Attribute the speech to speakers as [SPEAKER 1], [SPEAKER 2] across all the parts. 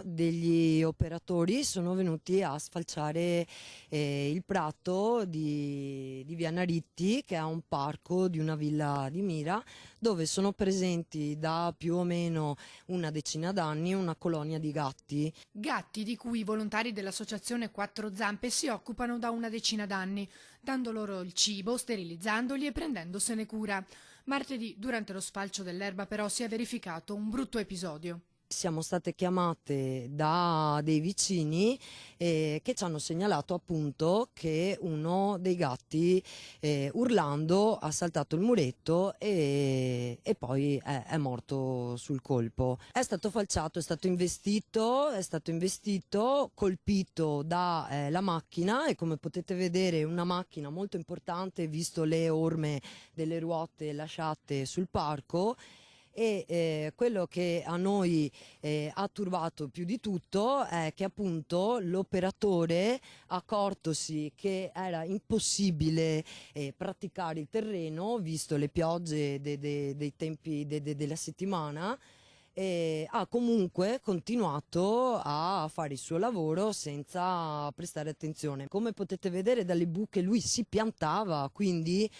[SPEAKER 1] Degli operatori sono venuti a sfalciare il prato di Via Naritti, che è un parco di una villa di Mira, dove sono presenti da più o meno una decina d'anni una colonia di gatti.
[SPEAKER 2] Gatti di cui i volontari dell'associazione Quattro Zampe si occupano da una decina d'anni, dando loro il cibo, sterilizzandoli e prendendosene cura. Martedì, durante lo sfalcio dell'erba, però, si è verificato un brutto episodio.
[SPEAKER 1] Siamo state chiamate da dei vicini che ci hanno segnalato appunto che uno dei gatti urlando ha saltato il muretto e poi è morto sul colpo. È stato falciato, è stato investito, colpito dalla macchina, e come potete vedere una macchina molto importante visto le orme delle ruote lasciate sul parco. E quello che a noi ha turbato più di tutto è che appunto l'operatore, accortosi che era impossibile praticare il terreno visto le piogge dei tempi della settimana, ha comunque continuato a fare il suo lavoro senza prestare attenzione. Come potete vedere dalle buche lui si piantava, quindi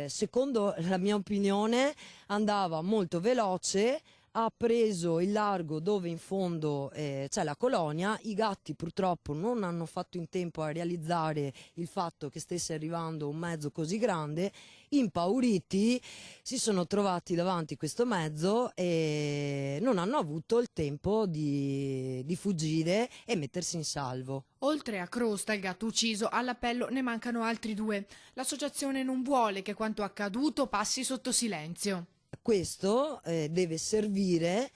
[SPEAKER 1] secondo la mia opinione andava molto veloce, ha preso il largo dove in fondo c'è la colonia. I gatti purtroppo non hanno fatto in tempo a realizzare il fatto che stesse arrivando un mezzo così grande. Impauriti si sono trovati davanti questo mezzo e non hanno avuto il tempo di fuggire e mettersi in salvo.
[SPEAKER 2] Oltre a Crosta, il gatto ucciso, all'appello ne mancano altri due. L'associazione non vuole che quanto accaduto passi sotto silenzio.
[SPEAKER 1] Questo deve servire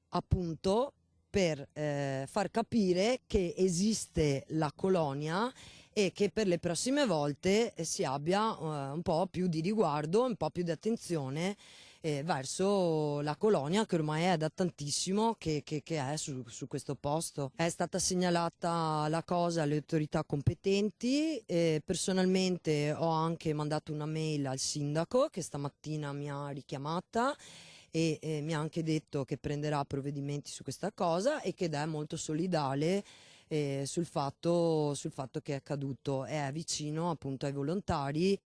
[SPEAKER 1] appunto per far capire che esiste la colonia e che per le prossime volte si abbia un po' più di riguardo, un po' più di attenzione verso la colonia, che ormai è da tantissimo che è su questo posto. È stata segnalata la cosa alle autorità competenti, personalmente ho anche mandato una mail al sindaco che stamattina mi ha richiamata e mi ha anche detto che prenderà provvedimenti su questa cosa e che è molto solidale sul fatto che è accaduto, è vicino appunto ai volontari.